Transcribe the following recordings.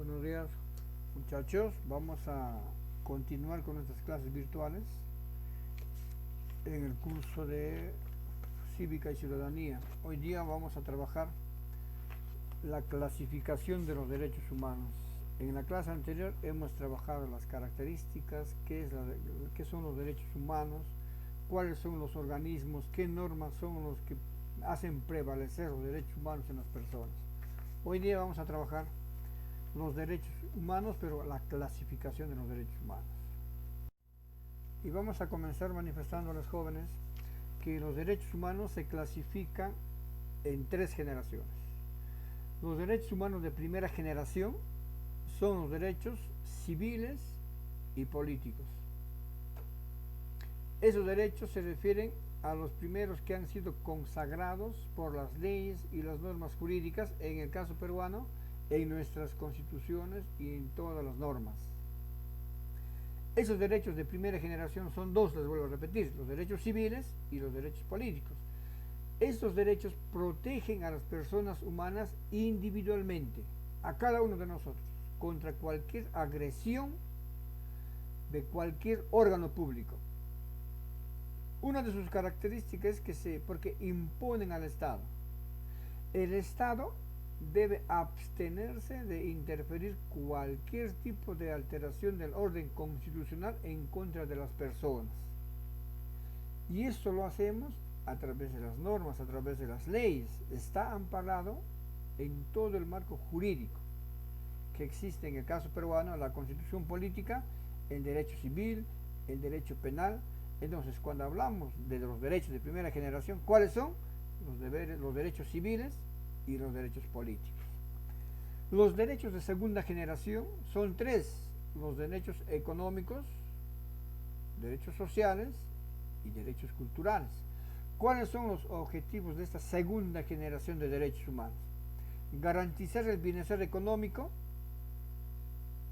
Buenos días, muchachos. Vamos a continuar con nuestras clases virtuales en el curso de Cívica y Ciudadanía. Hoy día vamos a trabajar la clasificación de los derechos humanos. En la clase anterior hemos trabajado las características, qué son los derechos humanos, cuáles son los organismos, qué normas son los que hacen prevalecer los derechos humanos en las personas. Hoy día vamos a trabajar los derechos humanos, pero la clasificación de los derechos humanos. Y vamos a comenzar manifestando a los jóvenes que los derechos humanos se clasifican en tres generaciones. Los derechos humanos de primera generación son los derechos civiles y políticos. Esos derechos se refieren a los primeros que han sido consagrados por las leyes y las normas jurídicas, en el caso peruano, en nuestras constituciones y en todas las normas. Esos derechos de primera generación son dos, les vuelvo a repetir, los derechos civiles y los derechos políticos. Estos derechos protegen a las personas humanas individualmente, a cada uno de nosotros, contra cualquier agresión de cualquier órgano público. Una de sus características es que porque imponen al Estado. El Estado debe abstenerse de interferir cualquier tipo de alteración del orden constitucional en contra de las personas. Y esto lo hacemos a través de las normas, a través de las leyes. Está amparado en todo el marco jurídico que existe en el caso peruano, la constitución política, el derecho civil, el derecho penal. Entonces, cuando hablamos de los derechos de primera generación, ¿cuáles son? Los derechos civiles y los derechos políticos. Los derechos de segunda generación son tres: los derechos económicos, derechos sociales y derechos culturales. ¿Cuáles son los objetivos de esta segunda generación de derechos humanos? Garantizar el bienestar económico,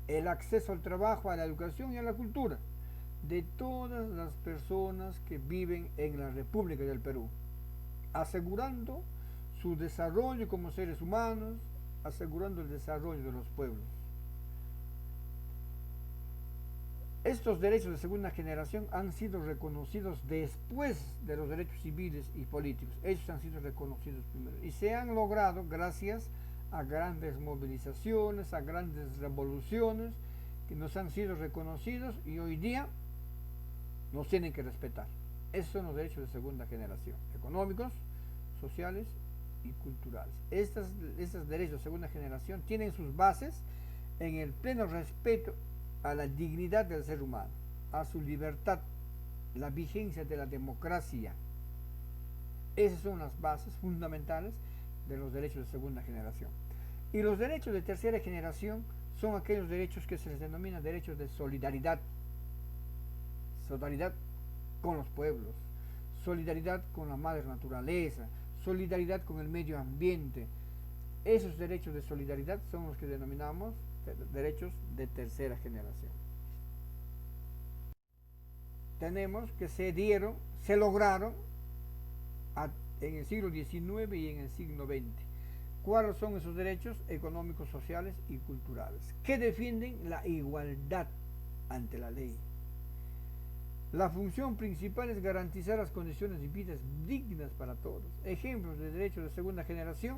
el acceso al trabajo, a la educación y a la cultura de todas las personas que viven en la República del Perú, asegurando su desarrollo como seres humanos, asegurando el desarrollo de los pueblos. Estos derechos de segunda generación han sido reconocidos después de los derechos civiles y políticos. Ellos han sido reconocidos primero y se han logrado gracias a grandes movilizaciones, a grandes revoluciones que nos han sido reconocidos y hoy día nos tienen que respetar. Esos son los derechos de segunda generación: económicos, sociales y culturales. Estos derechos de segunda generación tienen sus bases en el pleno respeto a la dignidad del ser humano, a su libertad, la vigencia de la democracia. Esas son las bases fundamentales de los derechos de segunda generación. Y los derechos de tercera generación son aquellos derechos que se les denomina derechos de solidaridad. Solidaridad con los pueblos, solidaridad con la madre naturaleza, solidaridad con el medio ambiente. Esos derechos de solidaridad son los que denominamos derechos de tercera generación. Tenemos que se lograron en el siglo XIX y en el siglo XX. ¿Cuáles son esos derechos económicos, sociales y culturales? Que defienden la igualdad ante la ley. La función principal es garantizar las condiciones de vida dignas para todos. Ejemplos de derechos de segunda generación: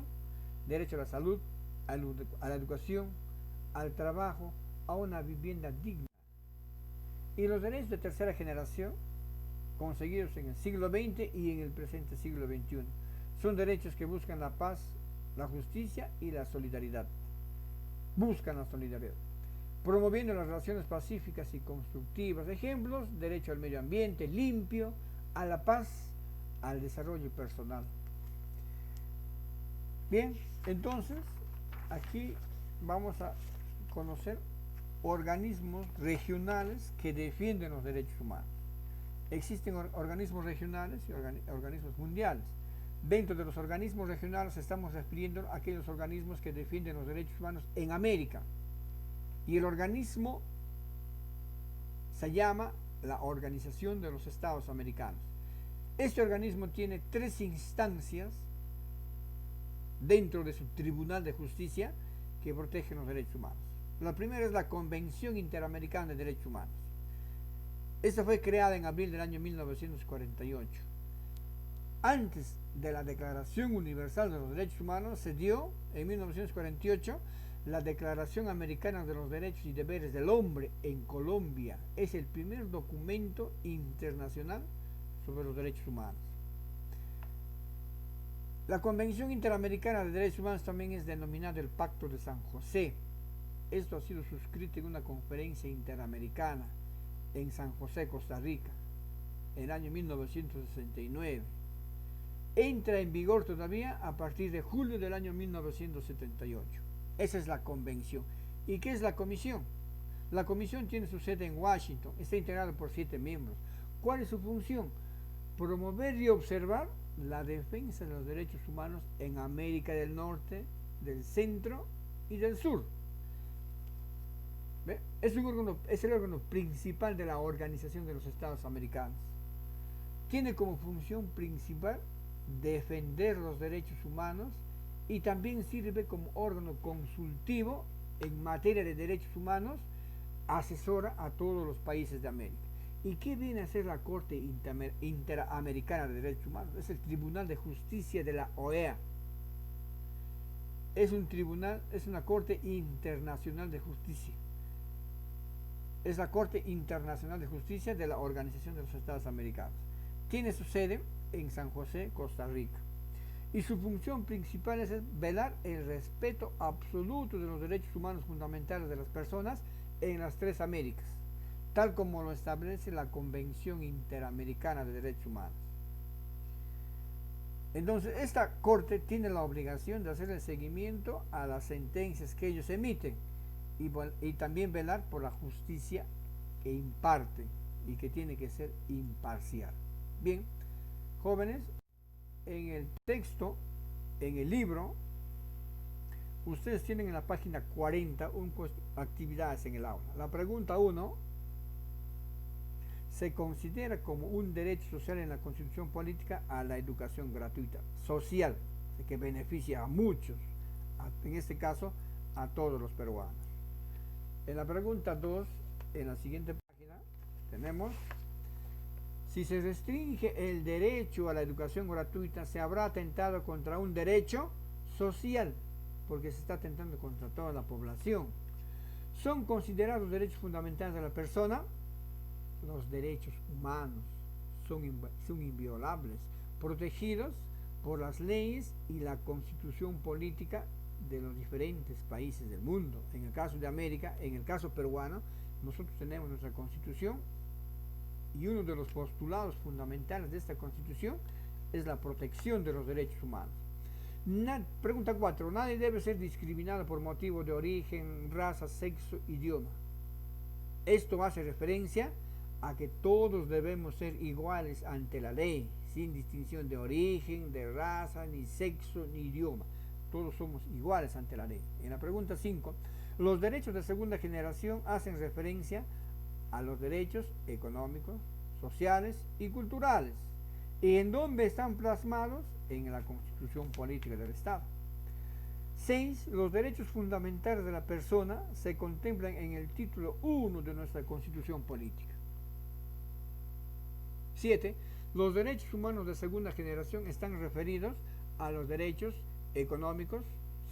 derecho a la salud, a la educación, al trabajo, a una vivienda digna. Y los derechos de tercera generación, conseguidos en el siglo XX y en el presente siglo XXI, son derechos que buscan la paz, la justicia y la solidaridad. Buscan la solidaridad, promoviendo las relaciones pacíficas y constructivas. Ejemplos: derecho al medio ambiente limpio, a la paz, al desarrollo personal. Bien, entonces aquí vamos a conocer organismos regionales que defienden los derechos humanos. Existen organismos regionales y organismos mundiales. Dentro de los organismos regionales estamos refiriendo a aquellos organismos que defienden los derechos humanos en América. Y el organismo se llama la Organización de los Estados Americanos. Este organismo tiene tres instancias dentro de su Tribunal de Justicia que protegen los derechos humanos. La primera es la Convención Interamericana de Derechos Humanos. Esta fue creada en abril del año 1948. Antes de la Declaración Universal de los Derechos Humanos se dio, en 1948, la Declaración Americana de los Derechos y Deberes del Hombre en Colombia. Es el primer documento internacional sobre los derechos humanos. La Convención Interamericana de Derechos Humanos también es denominada el Pacto de San José. Esto ha sido suscrito en una conferencia interamericana en San José, Costa Rica, en el año 1969. Entra en vigor todavía a partir de julio del año 1978. Esa es la convención. ¿Y qué es la comisión? La comisión tiene su sede en Washington, está integrada por 7 miembros. ¿Cuál es su función? Promover y observar la defensa de los derechos humanos en América del Norte, del Centro y del Sur. ¿Ve? Es el órgano principal de la Organización de los Estados Americanos. Tiene como función principal defender los derechos humanos y también sirve como órgano consultivo en materia de derechos humanos, asesora a todos los países de América. ¿Y qué viene a hacer la Corte Interamericana de Derechos Humanos? Es el Tribunal de Justicia de la OEA. Es un tribunal, es una Corte Internacional de Justicia. Es la Corte Internacional de Justicia de la Organización de los Estados Americanos. Tiene su sede en San José, Costa Rica. Y su función principal es velar el respeto absoluto de los derechos humanos fundamentales de las personas en las 3 Américas, tal como lo establece la Convención Interamericana de Derechos Humanos. Entonces, esta Corte tiene la obligación de hacer el seguimiento a las sentencias que ellos emiten y también velar por la justicia que imparte y que tiene que ser imparcial. Bien, jóvenes, en el texto, en el libro, ustedes tienen en la página 40 actividades en el aula. La pregunta 1: se considera como un derecho social en la Constitución Política a la educación gratuita, social, que beneficia a muchos, en este caso a todos los peruanos. En la pregunta 2, en la siguiente página, tenemos: si se restringe el derecho a la educación gratuita, se habrá atentado contra un derecho social, porque se está atentando contra toda la población. ¿Son considerados derechos fundamentales de la persona? Los derechos humanos son inviolables, protegidos por las leyes y la constitución política de los diferentes países del mundo. En el caso de América, en el caso peruano, nosotros tenemos nuestra constitución y uno de los postulados fundamentales de esta constitución es la protección de los derechos humanos. Pregunta 4. Nadie debe ser discriminado por motivo de origen, raza, sexo, idioma. Esto hace referencia a que todos debemos ser iguales ante la ley, sin distinción de origen, de raza, ni sexo, ni idioma. Todos somos iguales ante la ley. En la pregunta 5, los derechos de segunda generación hacen referencia a los derechos económicos, sociales y culturales. ¿Y en dónde están plasmados? En la Constitución Política del Estado. 6. Los derechos fundamentales de la persona se contemplan en el título 1 de nuestra Constitución Política. 7. Los derechos humanos de segunda generación están referidos a los derechos económicos,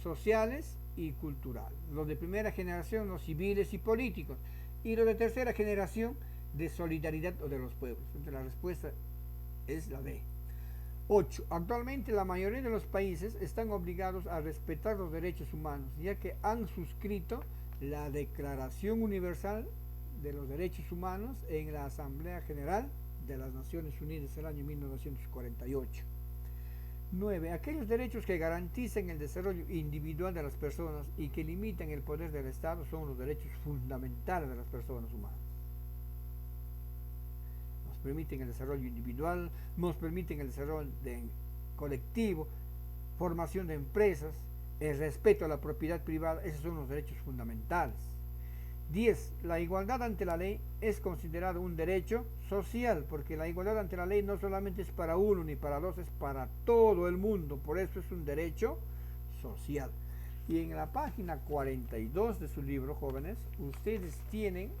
sociales y culturales. Los de primera generación, los civiles y políticos. Y los de tercera generación, de solidaridad o de los pueblos. Entonces la respuesta es la D. 8. Actualmente la mayoría de los países están obligados a respetar los derechos humanos, ya que han suscrito la Declaración Universal de los Derechos Humanos en la Asamblea General de las Naciones Unidas el año 1948. 9. Aquellos derechos que garanticen el desarrollo individual de las personas y que limitan el poder del Estado son los derechos fundamentales de las personas humanas. Nos permiten el desarrollo individual, nos permiten el desarrollo colectivo, formación de empresas, el respeto a la propiedad privada. Esos son los derechos fundamentales. 10. La igualdad ante la ley es considerado un derecho social, porque la igualdad ante la ley no solamente es para uno ni para dos, es para todo el mundo. Por eso es un derecho social. Y en la página 42 de su libro, jóvenes, ustedes tienen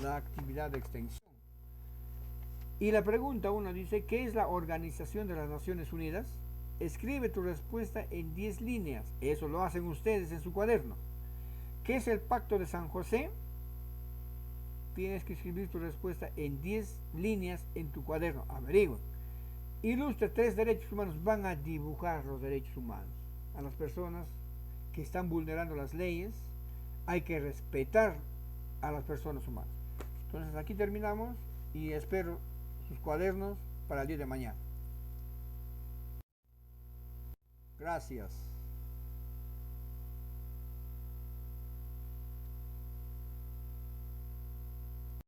la actividad de extensión. Y la pregunta 1 dice, ¿qué es la Organización de las Naciones Unidas? Escribe tu respuesta en 10 líneas. Eso lo hacen ustedes en su cuaderno. ¿Qué es el Pacto de San José? Tienes que escribir tu respuesta en 10 líneas en tu cuaderno. Averigüen. Ilustre 3 derechos humanos. Van a dibujar los derechos humanos. A las personas que están vulnerando las leyes, hay que respetar a las personas humanas. Entonces aquí terminamos y espero sus cuadernos para el día de mañana. Gracias.